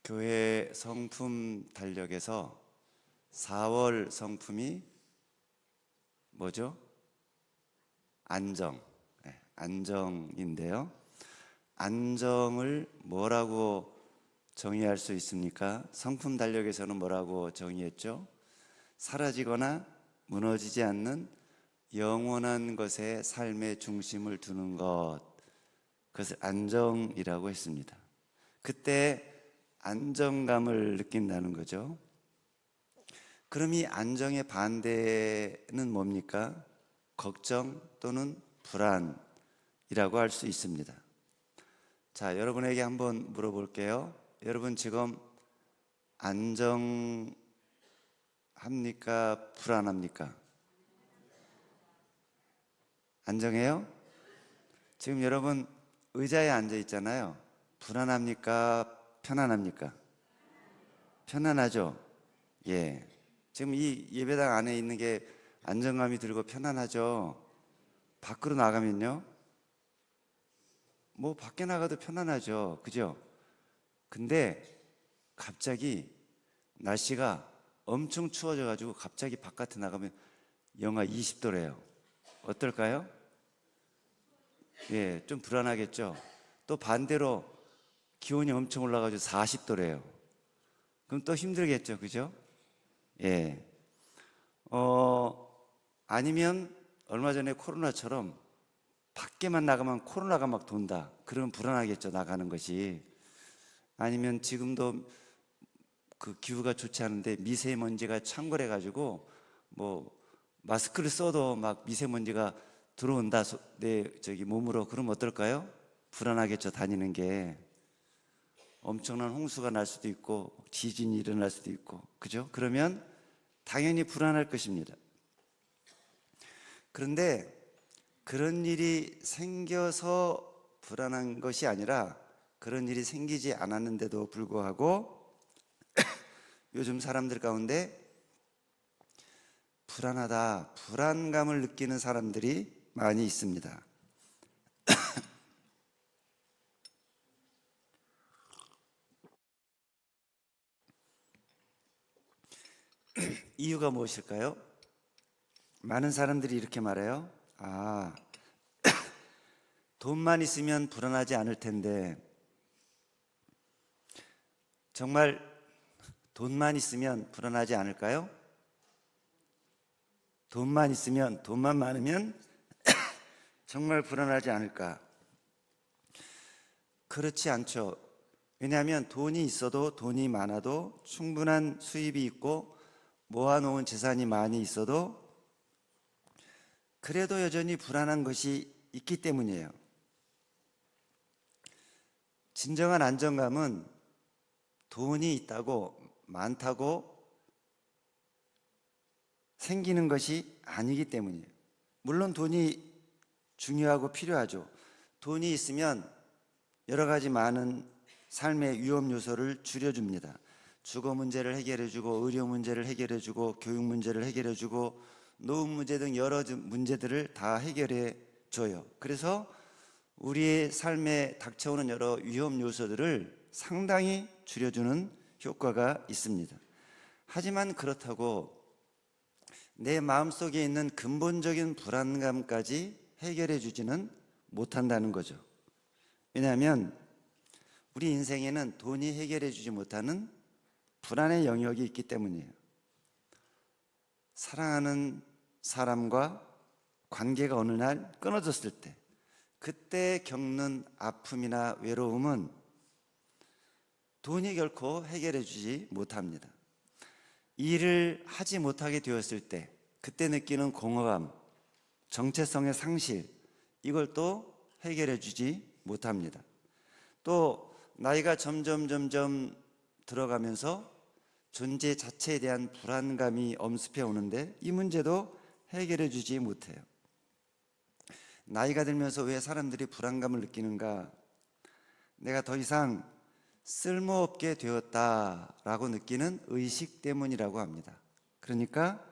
교회 성품 달력에서 4월 성품이 뭐죠? 안정. 안정인데요. 안정을 뭐라고 정의할 수 있습니까? 성품 달력에서는 뭐라고 정의했죠? 사라지거나 무너지지 않는 영원한 것에 삶의 중심을 두는 것, 그것을 안정이라고 했습니다. 그때 안정감을 느낀다는 거죠. 그럼 이 안정의 반대는 뭡니까? 걱정 또는 불안이라고 할 수 있습니다. 자, 여러분에게 한번 물어볼게요. 여러분 지금 안정합니까? 불안합니까? 안정해요? 지금 여러분 의자에 앉아 있잖아요. 불안합니까? 편안합니까? 편안하죠? 예. 지금 이 예배당 안에 있는 게 안정감이 들고 편안하죠? 밖으로 나가면요? 뭐 밖에 나가도 편안하죠. 그죠? 근데 갑자기 날씨가 엄청 추워져 가지고 갑자기 바깥에 나가면 영하 20도래요. 어떨까요? 예, 좀 불안하겠죠? 또 반대로 기온이 엄청 올라가지고 40도래요. 그럼 또 힘들겠죠, 그죠? 예. 아니면 얼마 전에 코로나처럼 밖에만 나가면 코로나가 막 돈다. 그러면 불안하겠죠, 나가는 것이. 아니면 지금도 그 기후가 좋지 않은데 미세먼지가 창궐해가지고 뭐 마스크를 써도 막 미세먼지가 들어온다, 내 몸으로. 그럼 어떨까요? 불안하겠죠, 다니는 게. 엄청난 홍수가 날 수도 있고 지진이 일어날 수도 있고, 그죠? 그러면 당연히 불안할 것입니다. 그런데 그런 일이 생겨서 불안한 것이 아니라 그런 일이 생기지 않았는데도 불구하고 요즘 사람들 가운데 불안하다, 불안감을 느끼는 사람들이 많이 있습니다. 이유가 무엇일까요? 많은 사람들이 이렇게 말해요. 돈만 있으면 불안하지 않을 텐데. 정말 돈만 있으면 불안하지 않을까요? 돈만 있으면, 돈만 많으면 정말 불안하지 않을까? 그렇지 않죠. 왜냐하면 돈이 있어도, 돈이 많아도, 충분한 수입이 있고 모아놓은 재산이 많이 있어도 그래도 여전히 불안한 것이 있기 때문이에요. 진정한 안정감은 돈이 있다고, 많다고 생기는 것이 아니기 때문이에요. 물론 돈이 중요하고 필요하죠. 돈이 있으면 여러 가지 많은 삶의 위험 요소를 줄여줍니다. 주거 문제를 해결해주고, 의료 문제를 해결해주고, 교육 문제를 해결해주고, 노후 문제 등 여러 문제들을 다 해결해줘요. 그래서 우리의 삶에 닥쳐오는 여러 위험 요소들을 상당히 줄여주는 효과가 있습니다. 하지만 그렇다고 내 마음속에 있는 근본적인 불안감까지 해결해 주지는 못한다는 거죠. 왜냐하면 우리 인생에는 돈이 해결해 주지 못하는 불안의 영역이 있기 때문이에요. 사랑하는 사람과 관계가 어느 날 끊어졌을 때, 그때 겪는 아픔이나 외로움은 돈이 결코 해결해 주지 못합니다. 일을 하지 못하게 되었을 때 그때 느끼는 공허감, 정체성의 상실, 이걸 또 해결해 주지 못합니다. 또 나이가 점점 들어가면서 존재 자체에 대한 불안감이 엄습해 오는데 이 문제도 해결해 주지 못해요. 나이가 들면서 왜 사람들이 불안감을 느끼는가? 내가 더 이상 쓸모없게 되었다라고 느끼는 의식 때문이라고 합니다. 그러니까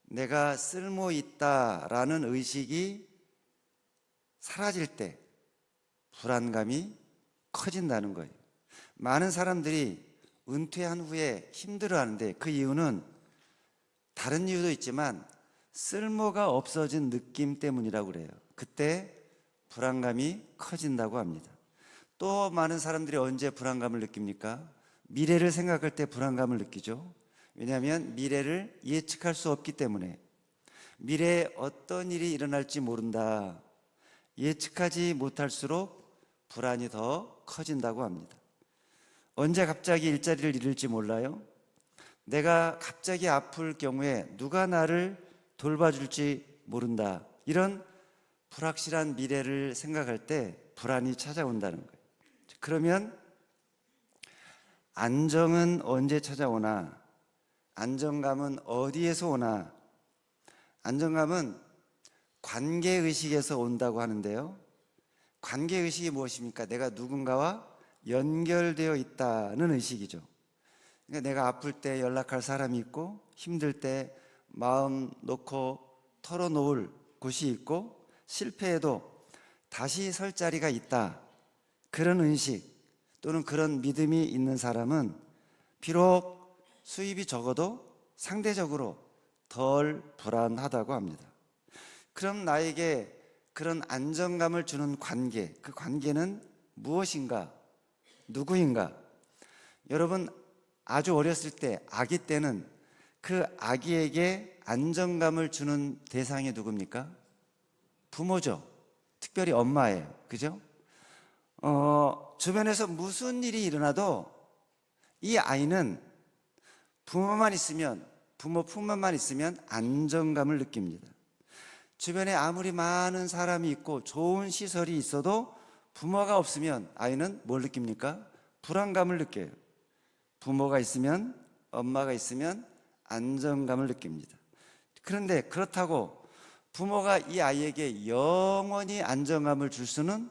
내가 쓸모있다라는 의식이 사라질 때 불안감이 커진다는 거예요. 많은 사람들이 은퇴한 후에 힘들어하는데 그 이유는 다른 이유도 있지만 쓸모가 없어진 느낌 때문이라고 그래요. 그때 불안감이 커진다고 합니다. 또 많은 사람들이 언제 불안감을 느낍니까? 미래를 생각할 때 불안감을 느끼죠. 왜냐하면 미래를 예측할 수 없기 때문에. 미래에 어떤 일이 일어날지 모른다. 예측하지 못할수록 불안이 더 커진다고 합니다. 언제 갑자기 일자리를 잃을지 몰라요. 내가 갑자기 아플 경우에 누가 나를 돌봐줄지 모른다. 이런 불확실한 미래를 생각할 때 불안이 찾아온다는 거예요. 그러면 안정은 언제 찾아오나? 안정감은 어디에서 오나? 안정감은 관계의식에서 온다고 하는데요. 관계의식이 무엇입니까? 내가 누군가와 연결되어 있다는 의식이죠. 그러니까 내가 아플 때 연락할 사람이 있고, 힘들 때 마음 놓고 털어놓을 곳이 있고, 실패해도 다시 설 자리가 있다. 그런 의식 또는 그런 믿음이 있는 사람은 비록 수입이 적어도 상대적으로 덜 불안하다고 합니다. 그럼 나에게 그런 안정감을 주는 관계, 그 관계는 무엇인가? 누구인가? 여러분, 아주 어렸을 때, 아기 때는 그 아기에게 안정감을 주는 대상이 누굽니까? 부모죠. 특별히 엄마예요. 그죠? 주변에서 무슨 일이 일어나도 이 아이는 부모만 있으면, 부모 품만 있으면 안정감을 느낍니다. 주변에 아무리 많은 사람이 있고 좋은 시설이 있어도 부모가 없으면 아이는 뭘 느낍니까? 불안감을 느껴요. 부모가 있으면, 엄마가 있으면 안정감을 느낍니다. 그런데 그렇다고 부모가 이 아이에게 영원히 안정감을 줄 수는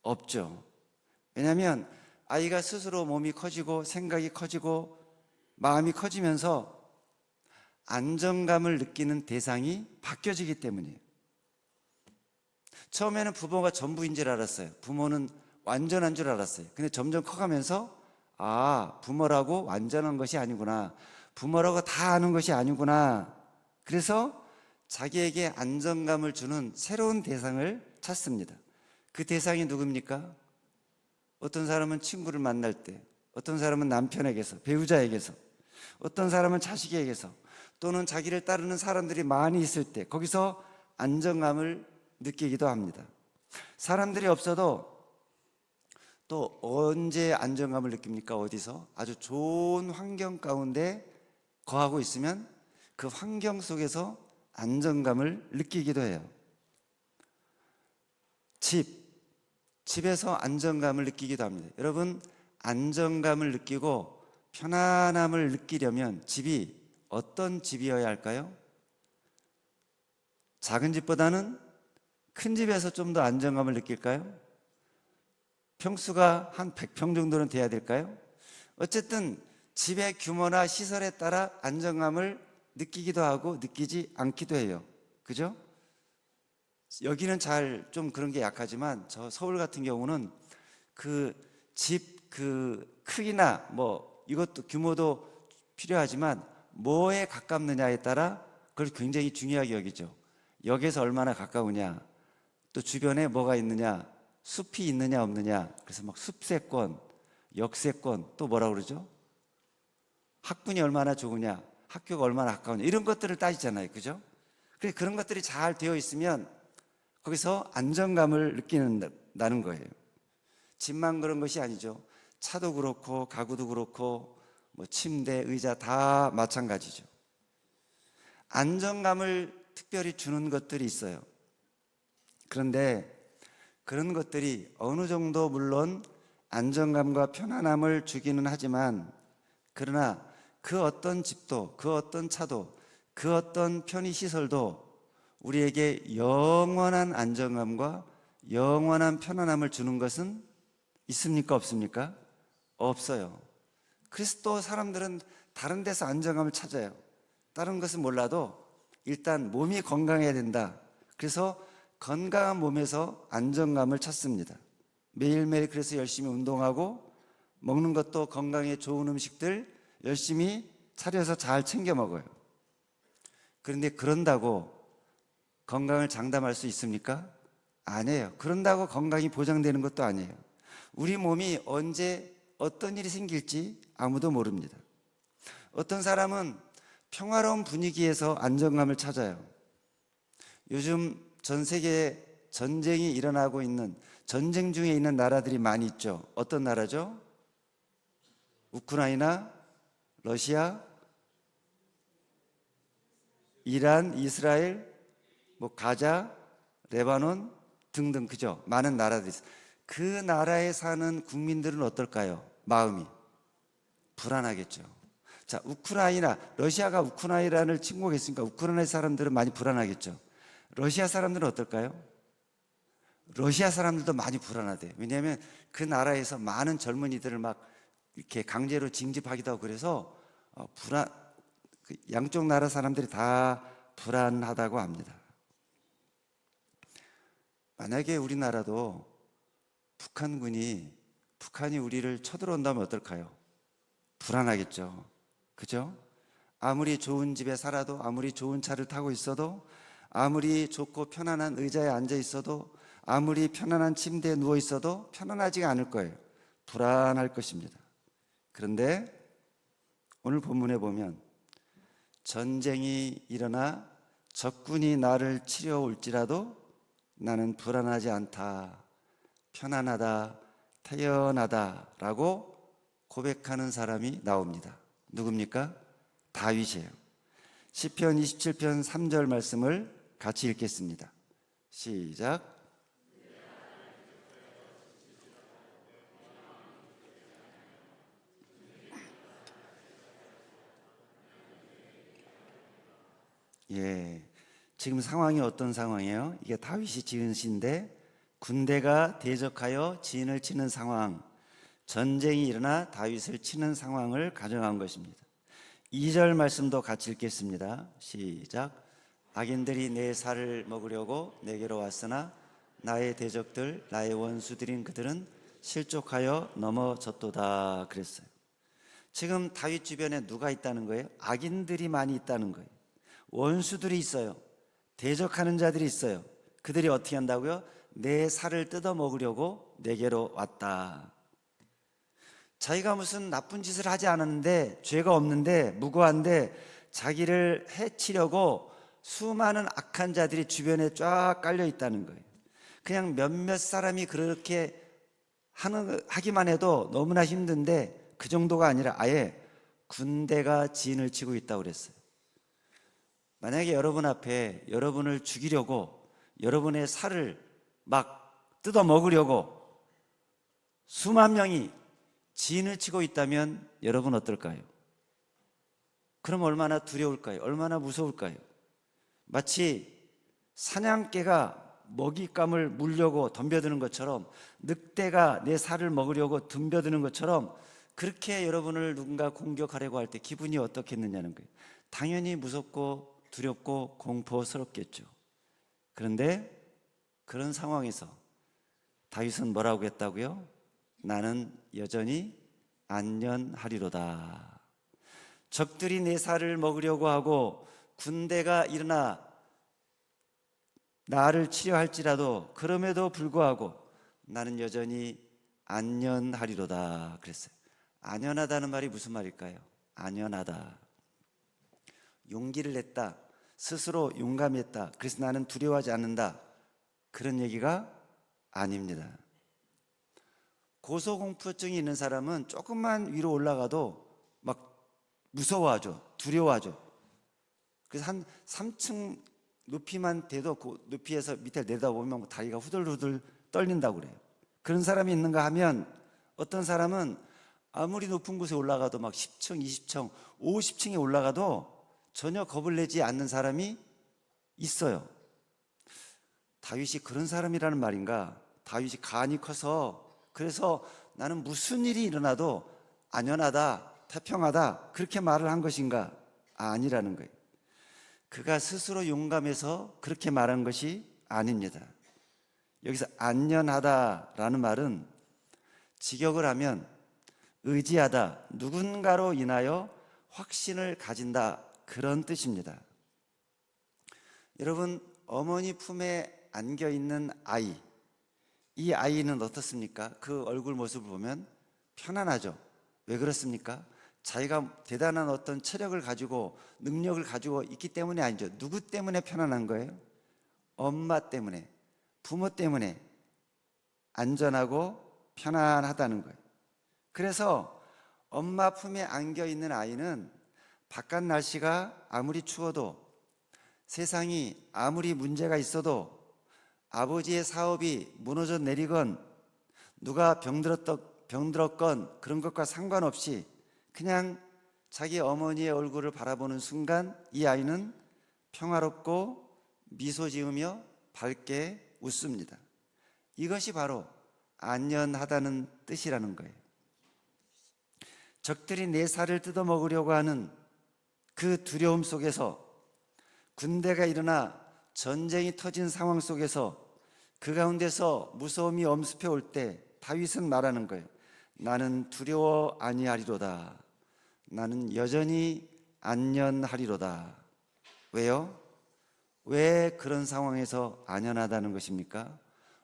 없죠. 왜냐하면 아이가 스스로 몸이 커지고 생각이 커지고 마음이 커지면서 안정감을 느끼는 대상이 바뀌어지기 때문이에요. 처음에는 부모가 전부인 줄 알았어요. 부모는 완전한 줄 알았어요. 근데 점점 커가면서 부모라고 완전한 것이 아니구나. 부모라고 다 아는 것이 아니구나. 그래서 자기에게 안정감을 주는 새로운 대상을 찾습니다. 그 대상이 누굽니까? 어떤 사람은 친구를 만날 때, 어떤 사람은 남편에게서, 배우자에게서, 어떤 사람은 자식에게서, 또는 자기를 따르는 사람들이 많이 있을 때 거기서 안정감을 느끼기도 합니다. 사람들이 없어도 또 언제 안정감을 느낍니까? 어디서? 아주 좋은 환경 가운데 거하고 있으면 그 환경 속에서 안정감을 느끼기도 해요. 집에서 안정감을 느끼기도 합니다. 여러분, 안정감을 느끼고 편안함을 느끼려면 집이 어떤 집이어야 할까요? 작은 집보다는 큰 집에서 좀 더 안정감을 느낄까요? 평수가 한 100평 정도는 돼야 될까요? 어쨌든 집의 규모나 시설에 따라 안정감을 느끼기도 하고 느끼지 않기도 해요. 그죠? 여기는 좀 그런 게 약하지만 저 서울 같은 경우는 그 집 그 크기나 이것도 규모도 필요하지만 뭐에 가깝느냐에 따라 그걸 굉장히 중요하게 여기죠. 역에서 얼마나 가까우냐, 또 주변에 뭐가 있느냐, 숲이 있느냐 없느냐. 그래서 숲세권, 역세권, 또 뭐라 그러죠? 학군이 얼마나 좋으냐, 학교가 얼마나 가까우냐, 이런 것들을 따지잖아요. 그죠? 그래서 그런 것들이 잘 되어 있으면 거기서 안정감을 느끼는다는 거예요. 집만 그런 것이 아니죠. 차도 그렇고 가구도 그렇고 침대, 의자 다 마찬가지죠. 안정감을 특별히 주는 것들이 있어요. 그런데 그런 것들이 어느 정도 물론 안정감과 편안함을 주기는 하지만, 그러나 그 어떤 집도, 그 어떤 차도, 그 어떤 편의시설도 우리에게 영원한 안정감과 영원한 편안함을 주는 것은 있습니까? 없습니까? 없어요. 그래서 또 사람들은 다른 데서 안정감을 찾아요. 다른 것은 몰라도 일단 몸이 건강해야 된다. 그래서 건강한 몸에서 안정감을 찾습니다. 매일매일 그래서 열심히 운동하고 먹는 것도 건강에 좋은 음식들 열심히 차려서 잘 챙겨 먹어요. 그런데 그런다고 건강을 장담할 수 있습니까? 아니에요. 그런다고 건강이 보장되는 것도 아니에요. 우리 몸이 언제 어떤 일이 생길지 아무도 모릅니다. 어떤 사람은 평화로운 분위기에서 안정감을 찾아요. 요즘 전 세계에 전쟁이 일어나고 있는, 전쟁 중에 있는 나라들이 많이 있죠. 어떤 나라죠? 우크라이나, 러시아, 이란, 이스라엘, 가자, 레바논 등등, 그죠? 많은 나라들이 있어요. 그 나라에 사는 국민들은 어떨까요? 마음이 불안하겠죠. 자, 우크라이나, 러시아가 우크라이나를 침공했으니까 우크라이나 사람들은 많이 불안하겠죠. 러시아 사람들은 어떨까요? 러시아 사람들도 많이 불안하대요. 왜냐하면 그 나라에서 많은 젊은이들을 막 이렇게 강제로 징집하기도 하고 그래서 양쪽 나라 사람들이 다 불안하다고 합니다. 만약에 우리나라도 북한이 우리를 쳐들어온다면 어떨까요? 불안하겠죠. 그죠? 아무리 좋은 집에 살아도, 아무리 좋은 차를 타고 있어도, 아무리 좋고 편안한 의자에 앉아 있어도, 아무리 편안한 침대에 누워 있어도 편안하지가 않을 거예요. 불안할 것입니다. 그런데 오늘 본문에 보면 전쟁이 일어나 적군이 나를 치려 올지라도 나는 불안하지 않다, 편안하다, 태연하다 라고 고백하는 사람이 나옵니다. 누굽니까? 다윗이에요. 시편 27편 3절 말씀을 같이 읽겠습니다. 시작. 예, 지금 상황이 어떤 상황이에요? 이게 다윗이 지은 시인데 군대가 대적하여 지인을 치는 상황, 전쟁이 일어나 다윗을 치는 상황을 가정한 것입니다. 2절 말씀도 같이 읽겠습니다. 시작. 악인들이 내 살을 먹으려고 내게로 왔으나 나의 대적들, 나의 원수들인 그들은 실족하여 넘어졌도다 그랬어요. 지금 다윗 주변에 누가 있다는 거예요? 악인들이 많이 있다는 거예요. 원수들이 있어요. 대적하는 자들이 있어요. 그들이 어떻게 한다고요? 내 살을 뜯어 먹으려고 내게로 왔다. 자기가 무슨 나쁜 짓을 하지 않았는데, 죄가 없는데, 무고한데 자기를 해치려고 수많은 악한 자들이 주변에 쫙 깔려 있다는 거예요. 그냥 몇몇 사람이 그렇게 하기만 해도 너무나 힘든데 그 정도가 아니라 아예 군대가 진을 치고 있다고 그랬어요. 만약에 여러분 앞에 여러분을 죽이려고, 여러분의 살을 막 뜯어 먹으려고 수만 명이 진을 치고 있다면 여러분 어떨까요? 그럼 얼마나 두려울까요? 얼마나 무서울까요? 마치 사냥개가 먹잇감을 물려고 덤벼드는 것처럼, 늑대가 내 살을 먹으려고 덤벼드는 것처럼 그렇게 여러분을 누군가 공격하려고 할 때 기분이 어떻겠느냐는 거예요. 당연히 무섭고 두렵고 공포스럽겠죠. 그런데 그런 상황에서 다윗은 뭐라고 했다고요? 나는 여전히 안전하리로다. 적들이 내 살을 먹으려고 하고 군대가 일어나 나를 치려 할지라도 그럼에도 불구하고 나는 여전히 안전하리로다 그랬어요. 안전하다는 말이 무슨 말일까요? 안전하다, 용기를 냈다, 스스로 용감했다, 그래서 나는 두려워하지 않는다, 그런 얘기가 아닙니다. 고소공포증이 있는 사람은 조금만 위로 올라가도 막 무서워하죠. 두려워하죠. 그래서 한 3층 높이만 돼도 그 높이에서 밑에 내다보면 다리가 후들후들 떨린다고 그래요. 그런 사람이 있는가 하면, 어떤 사람은 아무리 높은 곳에 올라가도 막 10층, 20층, 50층에 올라가도 전혀 겁을 내지 않는 사람이 있어요. 다윗이 그런 사람이라는 말인가? 다윗이 간이 커서 그래서 나는 무슨 일이 일어나도 안연하다, 태평하다 그렇게 말을 한 것인가? 아니라는 거예요. 그가 스스로 용감해서 그렇게 말한 것이 아닙니다. 여기서 안연하다라는 말은 직역을 하면 의지하다, 누군가로 인하여 확신을 가진다, 그런 뜻입니다. 여러분, 어머니 품에 안겨 있는 아이, 이 아이는 어떻습니까? 그 얼굴 모습을 보면 편안하죠. 왜 그렇습니까? 자기가 대단한 어떤 체력을 가지고 능력을 가지고 있기 때문이 아니죠. 누구 때문에 편안한 거예요? 엄마 때문에, 부모 때문에 안전하고 편안하다는 거예요. 그래서 엄마 품에 안겨 있는 아이는 바깥 날씨가 아무리 추워도, 세상이 아무리 문제가 있어도, 아버지의 사업이 무너져 내리건 누가 병들었건 그런 것과 상관없이 그냥 자기 어머니의 얼굴을 바라보는 순간 이 아이는 평화롭고 미소 지으며 밝게 웃습니다. 이것이 바로 안연하다는 뜻이라는 거예요. 적들이 내 살을 뜯어먹으려고 하는 그 두려움 속에서, 군대가 일어나 전쟁이 터진 상황 속에서, 그 가운데서 무서움이 엄습해 올 때 다윗은 말하는 거예요. 나는 두려워 아니하리로다. 나는 여전히 안연하리로다. 왜요? 왜 그런 상황에서 안연하다는 것입니까?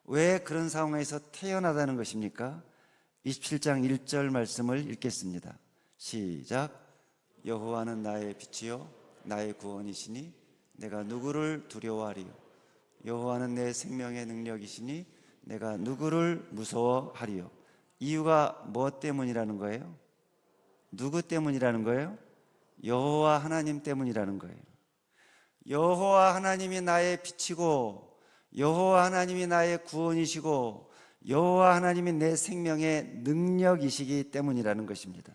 왜 그런 상황에서 태연하다는 것입니까? 27장 1절 말씀을 읽겠습니다. 시작. 여호와는 나의 빛이요 나의 구원이시니 내가 누구를 두려워하리요. 여호와는 내 생명의 능력이시니 내가 누구를 무서워하리요. 이유가 뭐 때문이라는 거예요? 누구 때문이라는 거예요? 여호와 하나님 때문이라는 거예요. 여호와 하나님이 나의 빛이고, 여호와 하나님이 나의 구원이시고, 여호와 하나님이 내 생명의 능력이시기 때문이라는 것입니다.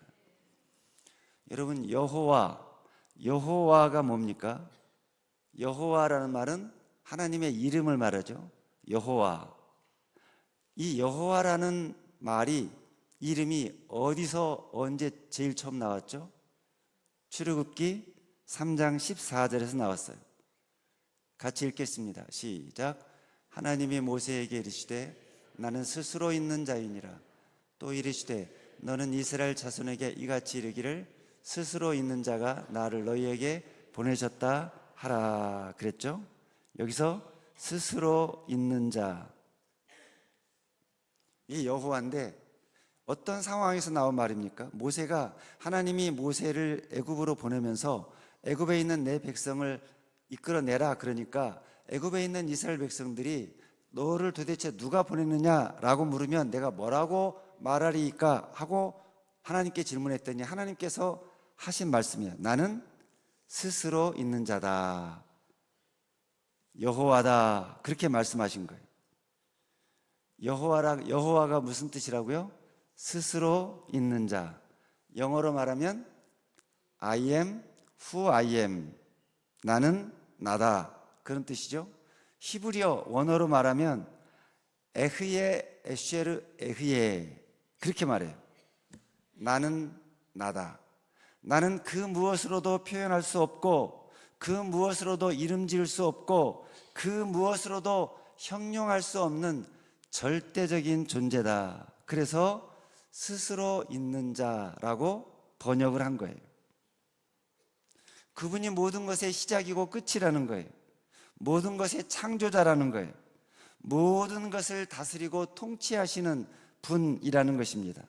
여러분, 여호와가 뭡니까? 여호와라는 말은 하나님의 이름을 말하죠. 여호와. 이 여호와라는 말이, 이름이 어디서 언제 제일 처음 나왔죠? 출애굽기 3장 14절에서 나왔어요. 같이 읽겠습니다. 시작. 하나님이 모세에게 이르시되 나는 스스로 있는 자이니라. 또 이르시되 너는 이스라엘 자손에게 이같이 이르기를 스스로 있는 자가 나를 너희에게 보내셨다 하라 그랬죠. 여기서 스스로 있는 자, 이 여호와인데 어떤 상황에서 나온 말입니까? 모세가, 하나님이 모세를 애굽으로 보내면서 애굽에 있는 내 백성을 이끌어내라 그러니까 애굽에 있는 이스라엘 백성들이 너를 도대체 누가 보냈느냐라고 물으면 내가 뭐라고 말하리까 하고 하나님께 질문했더니 하나님께서 하신 말씀이에요. 나는 스스로 있는 자다, 여호와다, 그렇게 말씀하신 거예요. 여호와가 무슨 뜻이라고요? 스스로 있는 자. 영어로 말하면 I am who I am. 나는 나다, 그런 뜻이죠. 히브리어 원어로 말하면 에흐예 에쉐르 에흐예, 그렇게 말해요. 나는 나다. 나는 그 무엇으로도 표현할 수 없고, 그 무엇으로도 이름 지을 수 없고, 그 무엇으로도 형용할 수 없는 절대적인 존재다. 그래서 스스로 있는 자라고 번역을 한 거예요. 그분이 모든 것의 시작이고 끝이라는 거예요. 모든 것의 창조자라는 거예요. 모든 것을 다스리고 통치하시는 분이라는 것입니다.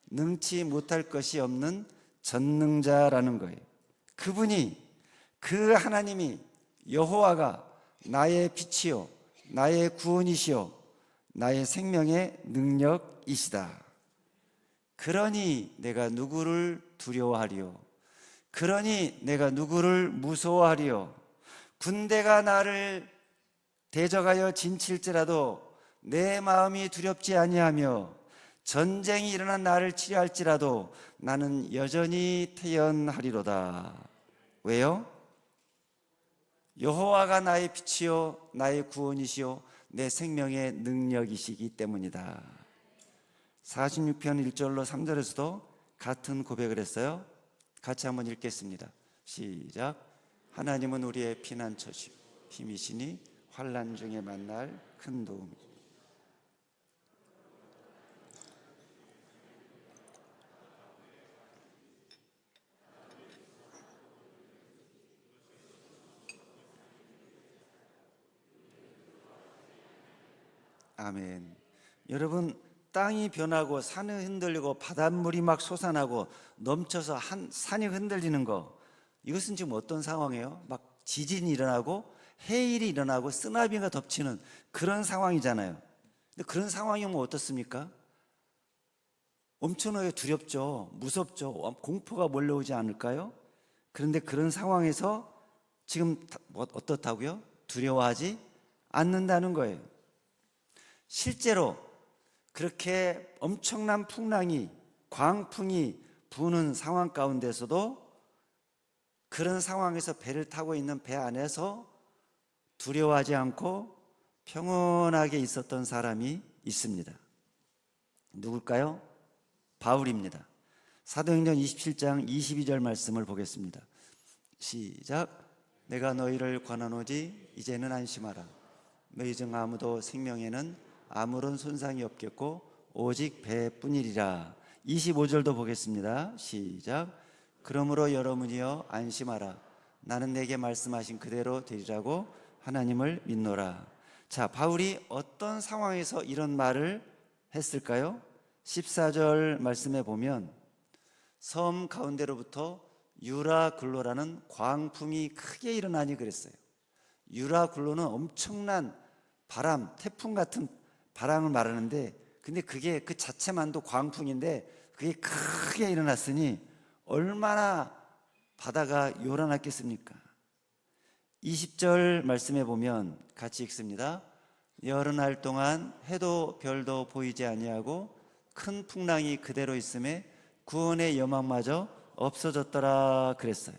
능치 못할 것이 없는 전능자라는 거예요. 그분이, 그 하나님이, 여호와가 나의 빛이요 나의 구원이시요 나의 생명의 능력이시다. 그러니 내가 누구를 두려워하리요? 그러니 내가 누구를 무서워하리요? 군대가 나를 대적하여 진칠지라도 내 마음이 두렵지 아니하며 전쟁이 일어난 나를 치료할지라도 나는 여전히 태연하리로다. 왜요? 여호와가 나의 빛이요 나의 구원이시요 내 생명의 능력이시기 때문이다. 46편 1절로 3절에서도 같은 고백을 했어요. 같이 한번 읽겠습니다. 시작. 하나님은 우리의 피난처시고 힘이시니 환난 중에 만날 큰 도움이. 아멘. 여러분, 땅이 변하고 산이 흔들리고 바닷물이 막 솟아나고 넘쳐서 산이 흔들리는 거, 이것은 지금 어떤 상황이에요? 막 지진이 일어나고 해일이 일어나고 쓰나미가 덮치는 그런 상황이잖아요. 근데 그런 상황이면 어떻습니까? 엄청나게 두렵죠. 무섭죠. 공포가 몰려오지 않을까요? 그런데 그런 상황에서 지금 어떻다고요? 두려워하지 않는다는 거예요. 실제로 그렇게 엄청난 풍랑이, 광풍이 부는 상황 가운데서도 그런 상황에서 배를 타고 있는 배 안에서 두려워하지 않고 평온하게 있었던 사람이 있습니다. 누굴까요? 바울입니다. 사도행전 27장 22절 말씀을 보겠습니다. 시작. 내가 너희를 권하노지 이제는 안심하라. 너희 중 아무도 생명에는 아무런 손상이 없겠고 오직 배뿐이리라. 25절도 보겠습니다. 시작. 그러므로 여러분이여 안심하라. 나는 내게 말씀하신 그대로 되리라고 하나님을 믿노라. 자, 바울이 어떤 상황에서 이런 말을 했을까요? 14절 말씀에 보면 섬 가운데로부터 유라굴로라는 광풍이 크게 일어나니 그랬어요. 유라굴로는 엄청난 바람, 태풍 같은 바람을 말하는데, 근데 그게 그 자체만도 광풍인데 그게 크게 일어났으니 얼마나 바다가 요란했겠습니까? 20절 말씀에 보면 같이 읽습니다. 여러 날 동안 해도 별도 보이지 아니하고 큰 풍랑이 그대로 있음에 구원의 여망마저 없어졌더라 그랬어요.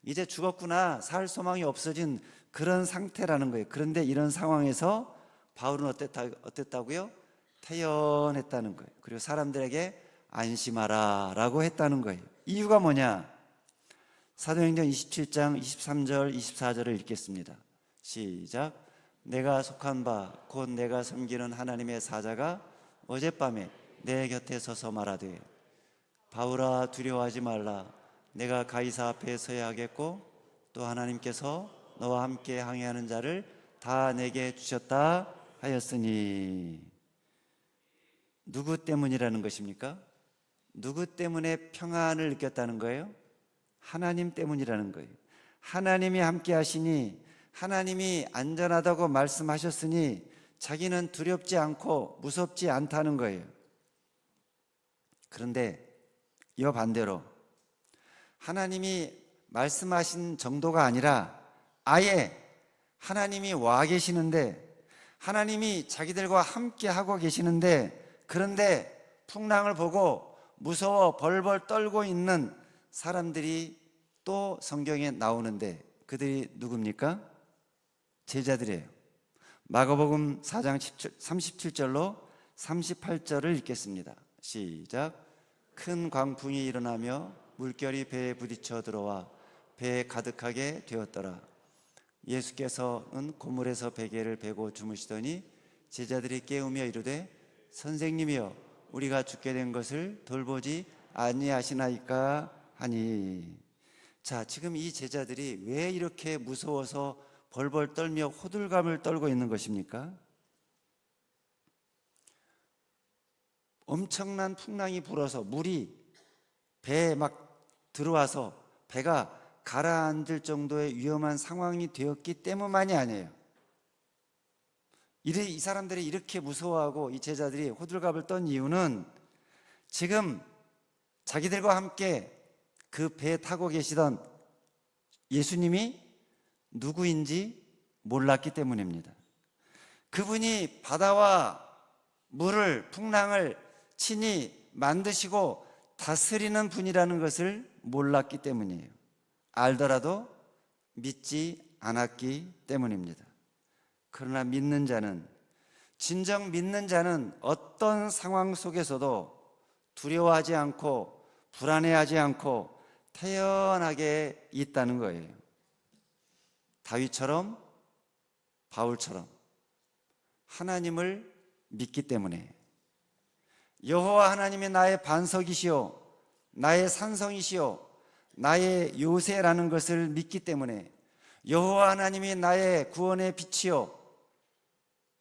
이제 죽었구나, 살 소망이 없어진 그런 상태라는 거예요. 그런데 이런 상황에서 바울은 어땠다고요? 태연했다는 거예요. 그리고 사람들에게 안심하라 라고 했다는 거예요. 이유가 뭐냐? 사도행전 27장 23절 24절을 읽겠습니다. 시작. 내가 속한 바 곧 내가 섬기는 하나님의 사자가 어젯밤에 내 곁에 서서 말하되 바울아 두려워하지 말라. 내가 가이사 앞에 서야 하겠고 또 하나님께서 너와 함께 항해하는 자를 다 내게 주셨다 하였으니. 누구 때문이라는 것입니까? 누구 때문에 평안을 느꼈다는 거예요? 하나님 때문이라는 거예요. 하나님이 함께 하시니, 하나님이 안전하다고 말씀하셨으니 자기는 두렵지 않고 무섭지 않다는 거예요. 그런데 이와 반대로 하나님이 말씀하신 정도가 아니라 아예 하나님이 와 계시는데, 하나님이 자기들과 함께 하고 계시는데, 그런데 풍랑을 보고 무서워 벌벌 떨고 있는 사람들이 또 성경에 나오는데 그들이 누굽니까? 제자들이에요. 마가복음 4장 37절로 38절을 읽겠습니다. 시작. 큰 광풍이 일어나며 물결이 배에 부딪혀 들어와 배에 가득하게 되었더라. 예수께서는 고물에서 베개를 베고 주무시더니 제자들이 깨우며 이르되 선생님이여 우리가 죽게 된 것을 돌보지 아니하시나이까 하니. 자, 지금 이 제자들이 왜 이렇게 무서워서 벌벌 떨며 호들갑을 떨고 있는 것입니까? 엄청난 풍랑이 불어서 물이 배에 막 들어와서 배가 가라앉을 정도의 위험한 상황이 되었기 때문만이 아니에요. 이 사람들이 이렇게 무서워하고 이 제자들이 호들갑을 떤 이유는 지금 자기들과 함께 그 배에 타고 계시던 예수님이 누구인지 몰랐기 때문입니다. 그분이 바다와 물을, 풍랑을 친히 만드시고 다스리는 분이라는 것을 몰랐기 때문이에요. 알더라도 믿지 않았기 때문입니다. 그러나 믿는 자는, 진정 믿는 자는 어떤 상황 속에서도 두려워하지 않고 불안해하지 않고 태연하게 있다는 거예요. 다윗처럼, 바울처럼 하나님을 믿기 때문에. 여호와 하나님이 나의 반석이시오, 나의 산성이시오, 나의 요새라는 것을 믿기 때문에, 여호와 하나님이 나의 구원의 빛이요,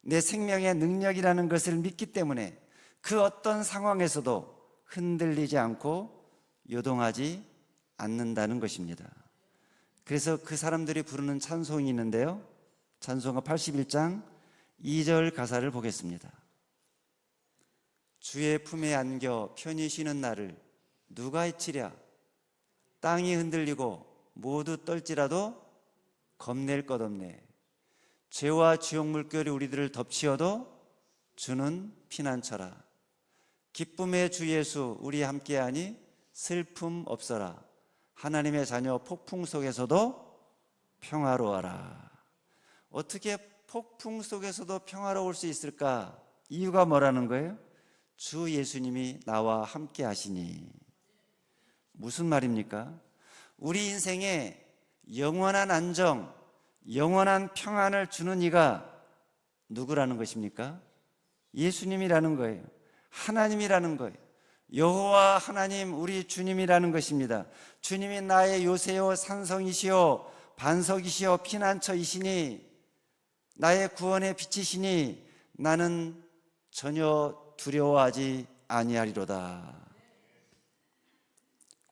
내 생명의 능력이라는 것을 믿기 때문에 그 어떤 상황에서도 흔들리지 않고 요동하지 않는다는 것입니다. 그래서 그 사람들이 부르는 찬송이 있는데요, 찬송가 81장 2절 가사를 보겠습니다. 주의 품에 안겨 편히 쉬는 나를 누가 해치랴. 땅이 흔들리고 모두 떨지라도 겁낼 것 없네. 죄와 지옥 물결이 우리들을 덮치어도 주는 피난처라. 기쁨의 주 예수 우리 함께하니 슬픔 없어라. 하나님의 자녀 폭풍 속에서도 평화로워라. 어떻게 폭풍 속에서도 평화로울 수 있을까? 이유가 뭐라는 거예요? 주 예수님이 나와 함께 하시니. 무슨 말입니까? 우리 인생에 영원한 안정, 영원한 평안을 주는 이가 누구라는 것입니까? 예수님이라는 거예요. 하나님이라는 거예요. 여호와 하나님 우리 주님이라는 것입니다. 주님이 나의 요새요 산성이시요 반석이시요 피난처이시니 나의 구원의 빛이시니 나는 전혀 두려워하지 아니하리로다.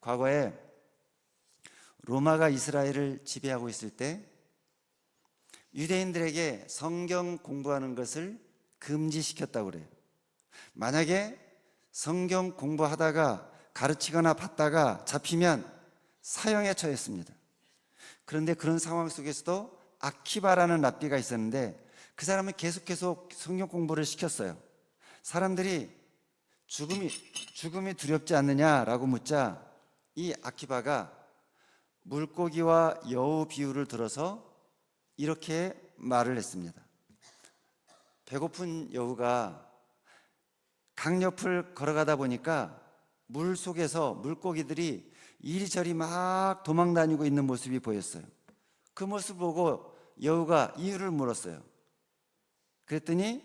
과거에 로마가 이스라엘을 지배하고 있을 때 유대인들에게 성경 공부하는 것을 금지시켰다고 그래요. 만약에 성경 공부하다가 가르치거나 받다가 잡히면 사형에 처했습니다. 그런데 그런 상황 속에서도 아키바라는 랍비가 있었는데 그 사람은 계속 성경 공부를 시켰어요. 사람들이 죽음이 두렵지 않느냐라고 묻자 이 아키바가 물고기와 여우 비유를 들어서 이렇게 말을 했습니다. 배고픈 여우가 강옆을 걸어가다 보니까 물 속에서 물고기들이 이리저리 막 도망다니고 있는 모습이 보였어요. 그 모습을 보고 여우가 이유를 물었어요. 그랬더니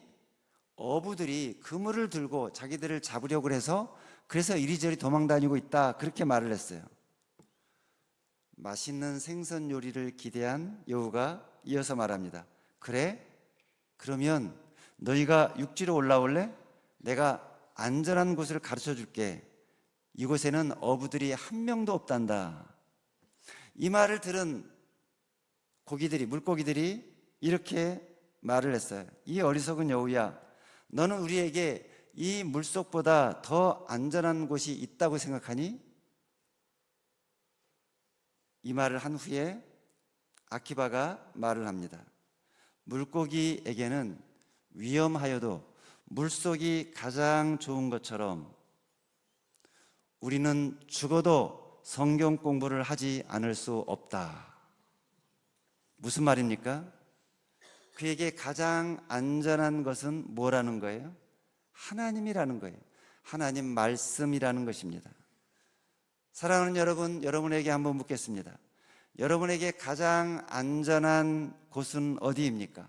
어부들이 그물을 들고 자기들을 잡으려고 해서 그래서 이리저리 도망다니고 있다, 그렇게 말을 했어요. 맛있는 생선 요리를 기대한 여우가 이어서 말합니다. 그래? 그러면 너희가 육지로 올라올래? 내가 안전한 곳을 가르쳐 줄게. 이곳에는 어부들이 한 명도 없단다. 이 말을 들은 물고기들이 이렇게 말을 했어요. 이 어리석은 여우야, 너는 우리에게 이 물속보다 더 안전한 곳이 있다고 생각하니? 이 말을 한 후에 아키바가 말을 합니다. 물고기에게는 위험하여도 물속이 가장 좋은 것처럼 우리는 죽어도 성경 공부를 하지 않을 수 없다. 무슨 말입니까? 그에게 가장 안전한 것은 뭐라는 거예요? 하나님이라는 거예요. 하나님 말씀이라는 것입니다. 사랑하는 여러분, 여러분에게 한번 묻겠습니다. 여러분에게 가장 안전한 곳은 어디입니까?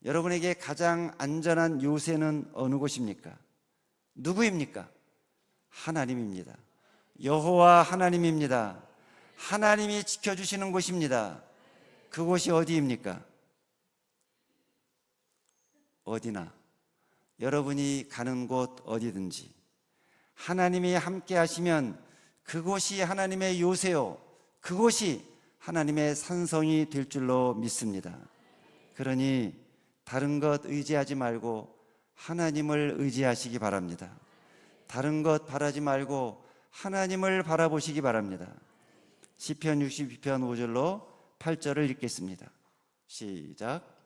여러분에게 가장 안전한 요새는 어느 곳입니까? 누구입니까? 하나님입니다. 여호와 하나님입니다. 하나님이 지켜주시는 곳입니다. 그곳이 어디입니까? 어디나 여러분이 가는 곳 어디든지 하나님이 함께 하시면 그곳이 하나님의 요새요, 그곳이 하나님의 산성이 될 줄로 믿습니다. 그러니 다른 것 의지하지 말고 하나님을 의지하시기 바랍니다. 다른 것 바라지 말고 하나님을 바라보시기 바랍니다. 시편 62편 5절로 8절을 읽겠습니다. 시작.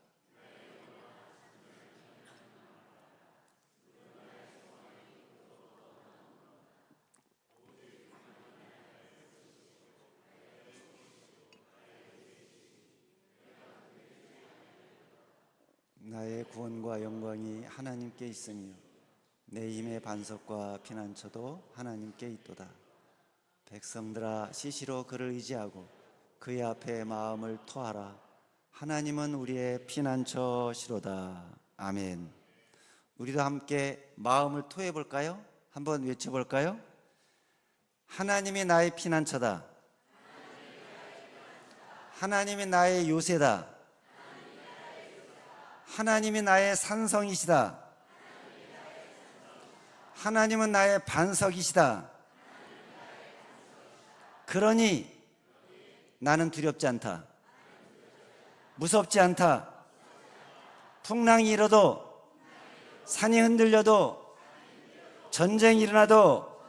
나의 구원과 영광이 하나님께 있으며 내 힘의 반석과 피난처도 하나님께 있도다. 백성들아 시시로 그를 의지하고 그의 앞에 마음을 토하라. 하나님은 우리의 피난처시로다. 아멘. 우리도 함께 마음을 토해 볼까요? 한번 외쳐볼까요? 하나님이 나의 피난처다. 하나님이 나의 요새다. 하나님이 나의 산성이시다. 하나님은 나의 반석이시다. 그러니 나는 두렵지 않다. 무섭지 않다. 풍랑이 일어도, 산이 흔들려도, 전쟁이 일어나도,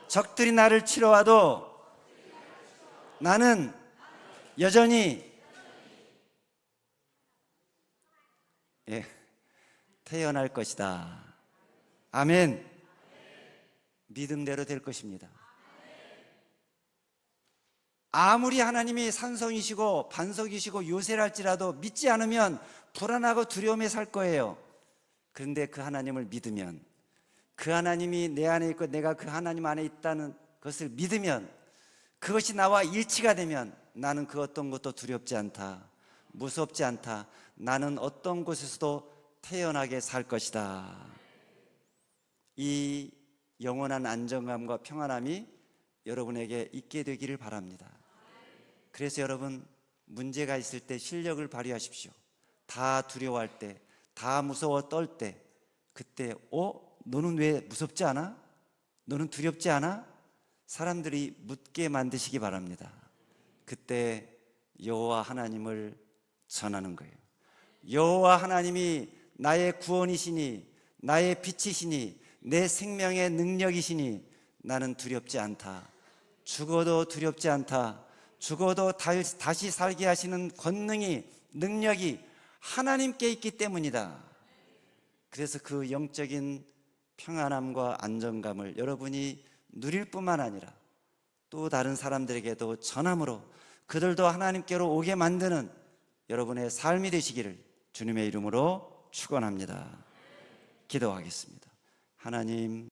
적들이 나를 치러 와도 나는 여전히 태어날 것이다. 아멘. 믿음대로 될 것입니다. 아무리 하나님이 산성이시고 반석이시고 요새랄지라도 믿지 않으면 불안하고 두려움에 살 거예요. 그런데 그 하나님을 믿으면, 그 하나님이 내 안에 있고 내가 그 하나님 안에 있다는 것을 믿으면, 그것이 나와 일치가 되면 나는 그 어떤 것도 두렵지 않다. 무섭지 않다. 나는 어떤 곳에서도 태연하게 살 것이다. 이 영원한 안정감과 평안함이 여러분에게 있게 되기를 바랍니다. 그래서 여러분, 문제가 있을 때 실력을 발휘하십시오. 다 두려워할 때, 다 무서워 떨 때, 그때 너는 왜 무섭지 않아? 너는 두렵지 않아? 사람들이 묻게 만드시기 바랍니다. 그때 여호와 하나님을 전하는 거예요. 여호와 하나님이 나의 구원이시니, 나의 빛이시니, 내 생명의 능력이시니 나는 두렵지 않다. 죽어도 두렵지 않다. 죽어도 다시 살게 하시는 권능이, 능력이 하나님께 있기 때문이다. 그래서 그 영적인 평안함과 안정감을 여러분이 누릴 뿐만 아니라 또 다른 사람들에게도 전함으로 그들도 하나님께로 오게 만드는 여러분의 삶이 되시기를 주님의 이름으로 축원합니다. 기도하겠습니다. 하나님,